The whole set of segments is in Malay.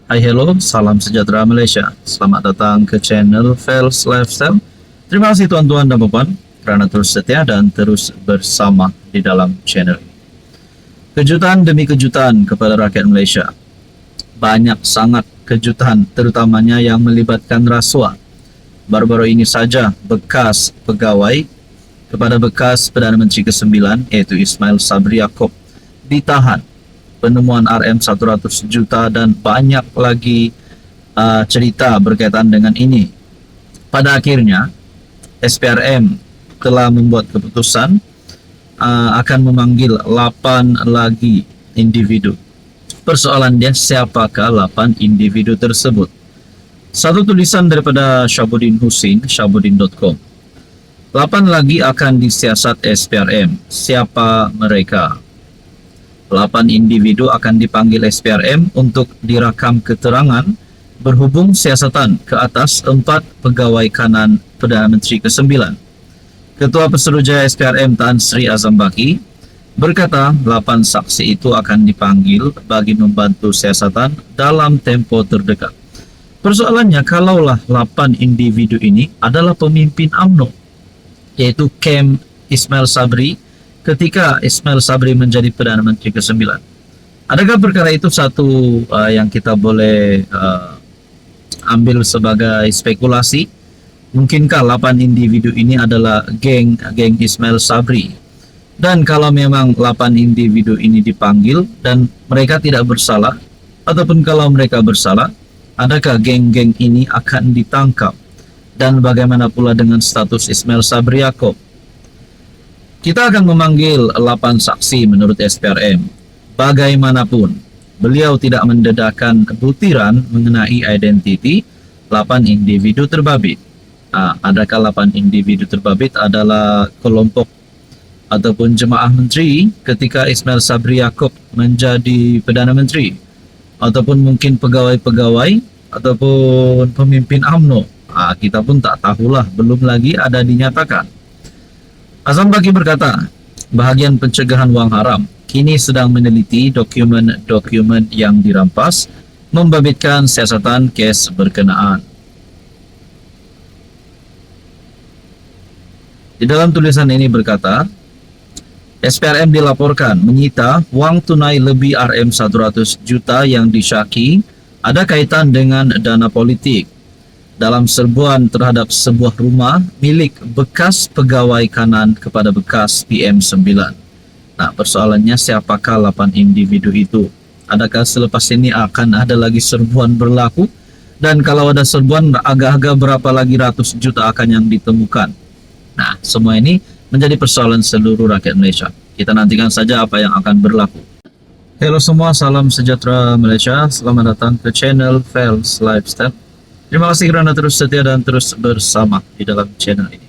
Hai hello, salam sejahtera Malaysia. Selamat datang ke channel Fels Lifestyle. Terima kasih tuan-tuan dan puan kerana terus setia dan terus bersama di dalam channel ini. Kejutan demi kejutan kepada rakyat Malaysia. Banyak sangat kejutan terutamanya yang melibatkan rasuah. Baru-baru ini saja bekas pegawai kepada bekas Perdana Menteri ke-9 iaitu Ismail Sabri Yaakob ditahan. Penemuan RM 100 juta dan banyak lagi cerita berkaitan dengan ini. Pada akhirnya SPRM telah membuat keputusan akan memanggil 8 lagi individu. Persoalan dia, siapakah 8 individu tersebut? Satu tulisan daripada Syabuddin Husin, syabuddin.com. 8 lagi akan disiasat SPRM. Siapa mereka? 8 individu akan dipanggil SPRM untuk dirakam keterangan berhubung siasatan ke atas 4 pegawai kanan Perdana Menteri ke-9. Ketua Pesuruhjaya SPRM Tan Sri Azam Baki berkata 8 saksi itu akan dipanggil bagi membantu siasatan dalam tempoh terdekat. Persoalannya, kalaulah 8 individu ini adalah pemimpin UMNO, yaitu Kem Ismail Sabri, ketika Ismail Sabri menjadi Perdana Menteri ke-9. Adakah perkara itu satu yang kita boleh ambil sebagai spekulasi? Mungkinkah 8 individu ini adalah geng Ismail Sabri? Dan kalau memang 8 individu ini dipanggil dan mereka tidak bersalah, ataupun kalau mereka bersalah, adakah geng-geng ini akan ditangkap? Dan bagaimana pula dengan status Ismail Sabri Yaakob? Kita akan memanggil 8 saksi menurut SPRM. Bagaimanapun, beliau tidak mendedahkan butiran mengenai identiti 8 individu terbabit. Adakah 8 individu terbabit adalah kelompok ataupun jemaah menteri ketika Ismail Sabri Yaakob menjadi Perdana Menteri? Ataupun mungkin pegawai-pegawai ataupun pemimpin UMNO? Kita pun tak tahulah, belum lagi ada dinyatakan. Azam Baki berkata, bahagian pencegahan wang haram kini sedang meneliti dokumen-dokumen yang dirampas membabitkan siasatan kes berkenaan. Di dalam tulisan ini berkata, SPRM dilaporkan menyita wang tunai lebih RM 100 juta yang disyaki ada kaitan dengan dana politik dalam serbuan terhadap sebuah rumah milik bekas pegawai kanan kepada bekas PM9. Nah, persoalannya, siapakah 8 individu itu? Adakah selepas ini akan ada lagi serbuan berlaku? Dan kalau ada serbuan, agak-agak berapa lagi ratus juta akan yang ditemukan? Nah, semua ini menjadi persoalan seluruh rakyat Malaysia. Kita nantikan saja apa yang akan berlaku. Hello semua, salam sejahtera Malaysia. Selamat datang ke channel Fels Lifestyle. Terima kasih kerana terus setia dan terus bersama di dalam channel ini.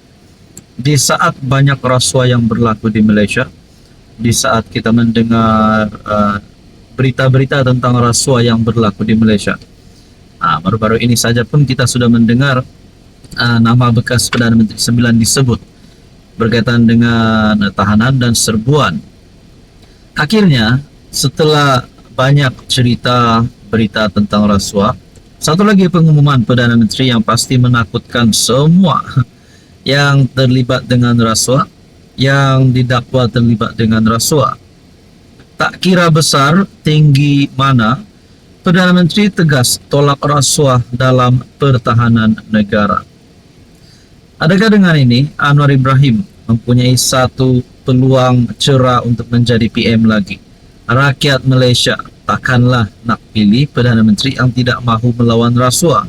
Di saat banyak rasuah yang berlaku di Malaysia, di saat kita mendengar berita-berita tentang rasuah yang berlaku di Malaysia, baru-baru ini saja pun kita sudah mendengar nama bekas Perdana Menteri 9 disebut berkaitan dengan tahanan dan serbuan. Akhirnya, setelah banyak cerita berita tentang rasuah, satu lagi pengumuman Perdana Menteri yang pasti menakutkan semua yang terlibat dengan rasuah, yang didakwa terlibat dengan rasuah. Tak kira besar, tinggi mana, Perdana Menteri tegas tolak rasuah dalam pertahanan negara. Adakah dengan ini Anwar Ibrahim mempunyai satu peluang cerah untuk menjadi PM lagi? Rakyat Malaysia takkanlah nak pilih Perdana Menteri yang tidak mahu melawan rasuah.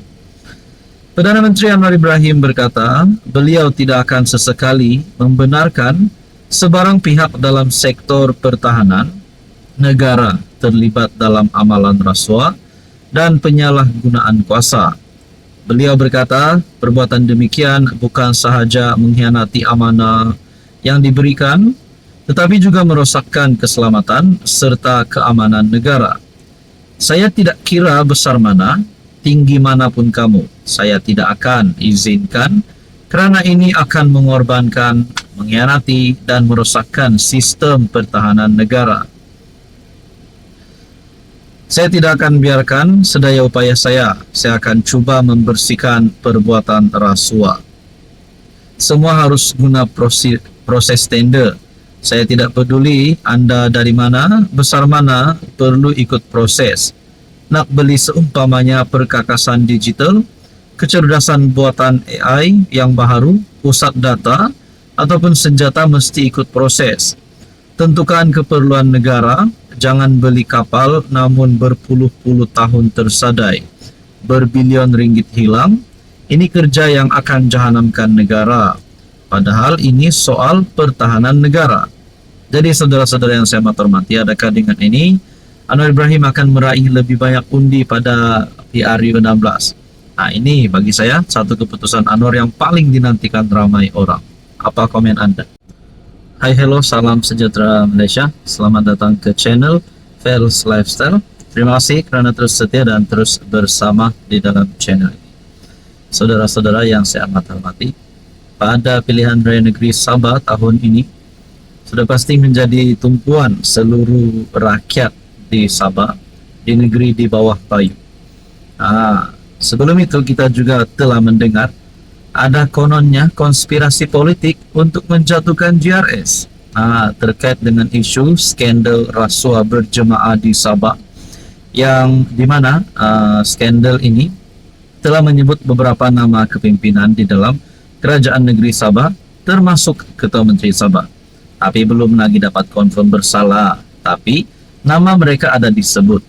Perdana Menteri Anwar Ibrahim berkata, beliau tidak akan sesekali membenarkan sebarang pihak dalam sektor pertahanan negara terlibat dalam amalan rasuah dan penyalahgunaan kuasa. Beliau berkata, perbuatan demikian bukan sahaja mengkhianati amanah yang diberikan, tetapi juga merosakkan keselamatan serta keamanan negara. Saya tidak kira besar mana, tinggi manapun kamu, saya tidak akan izinkan kerana ini akan mengorbankan, mengkhianati dan merosakkan sistem pertahanan negara. Saya tidak akan biarkan sedaya upaya saya akan cuba membersihkan perbuatan rasuah. Semua harus guna proses tender. Saya tidak peduli Anda dari mana, besar mana, perlu ikut proses. Nak beli seumpamanya perkakasan digital, kecerdasan buatan AI yang baru, pusat data, ataupun senjata mesti ikut proses. Tentukan keperluan negara, jangan beli kapal namun berpuluh-puluh tahun tersadai. Berbilion ringgit hilang, ini kerja yang akan jahanamkan negara. Padahal ini soal pertahanan negara. Jadi saudara-saudara yang saya hormati, adakah dengan ini Anwar Ibrahim akan meraih lebih banyak undi pada PRU 16? Nah, ini bagi saya satu keputusan Anwar yang paling dinantikan ramai orang. Apa komen Anda? Hai, hello, salam sejahtera Malaysia. Selamat datang ke channel Fels Lifestyle. Terima kasih kerana terus setia dan terus bersama di dalam channel ini. Saudara-saudara yang saya amat hormati, pada pilihan raya negeri Sabah tahun ini sudah pasti menjadi tumpuan seluruh rakyat di Sabah, di negeri di bawah Bayu. Sebelum itu kita juga telah mendengar ada kononnya konspirasi politik untuk menjatuhkan GRS terkait dengan isu skandal rasuah berjemaah di Sabah, yang dimana skandal ini telah menyebut beberapa nama kepimpinan di dalam Kerajaan Negeri Sabah, termasuk Ketua Menteri Sabah. Tapi belum lagi dapat confirm bersalah, tapi nama mereka ada disebut.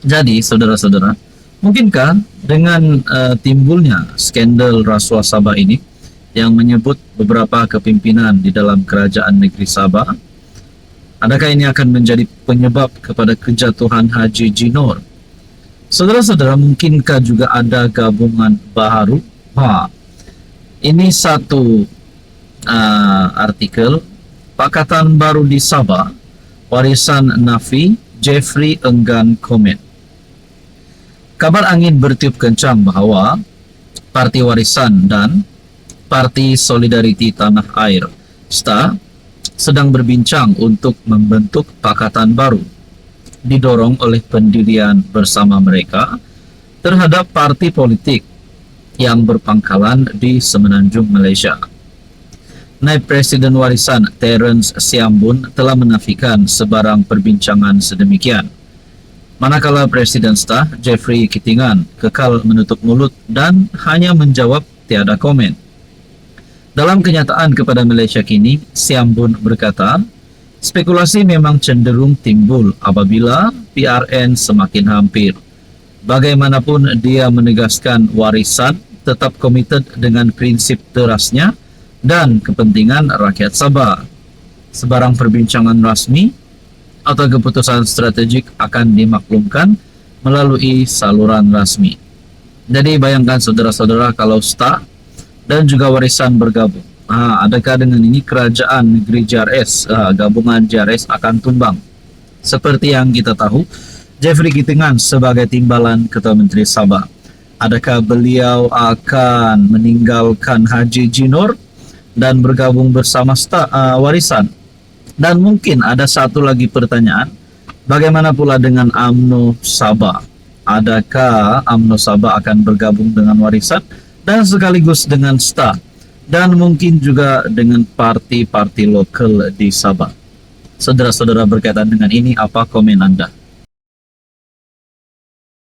Jadi saudara-saudara, mungkinkah dengan timbulnya skandal rasuah Sabah ini yang menyebut beberapa kepimpinan di dalam Kerajaan Negeri Sabah, adakah ini akan menjadi penyebab kepada kejatuhan Haji Jinor? Saudara-saudara, mungkinkah juga ada gabungan baru? Ini satu artikel Pakatan Baru di Sabah, warisan Nafi, Jeffrey enggan komen. Kabar angin bertiup kencang bahawa Parti Warisan dan Parti Solidariti Tanah Air STA sedang berbincang untuk membentuk pakatan baru, didorong oleh pendirian bersama mereka terhadap parti politik yang berpangkalan di Semenanjung Malaysia. Naib Presiden Warisan Terence Siambun telah menafikan sebarang perbincangan sedemikian, manakala Presiden STA Jeffrey Kitingan kekal menutup mulut dan hanya menjawab tiada komen. Dalam kenyataan kepada Malaysia Kini, Siambun berkata, spekulasi memang cenderung timbul apabila PRN semakin hampir. Bagaimanapun dia menegaskan Warisan tetap komited dengan prinsip terasnya dan kepentingan rakyat Sabah. Sebarang perbincangan rasmi atau keputusan strategik akan dimaklumkan melalui saluran rasmi. Jadi bayangkan saudara-saudara kalau STA dan juga Warisan bergabung. Adakah dengan ini kerajaan negeri JRS, gabungan JRS akan tumbang? Seperti yang kita tahu, Jeffrey Kitingan sebagai timbalan Ketua Menteri Sabah, adakah beliau akan meninggalkan Haji Jinor dan bergabung bersama Warisan? Dan mungkin ada satu lagi pertanyaan, bagaimana pula dengan UMNO Sabah? Adakah UMNO Sabah akan bergabung dengan Warisan dan sekaligus dengan STA, dan mungkin juga dengan parti-parti lokal di Sabah? Saudara-saudara, berkaitan dengan ini, apa komen Anda?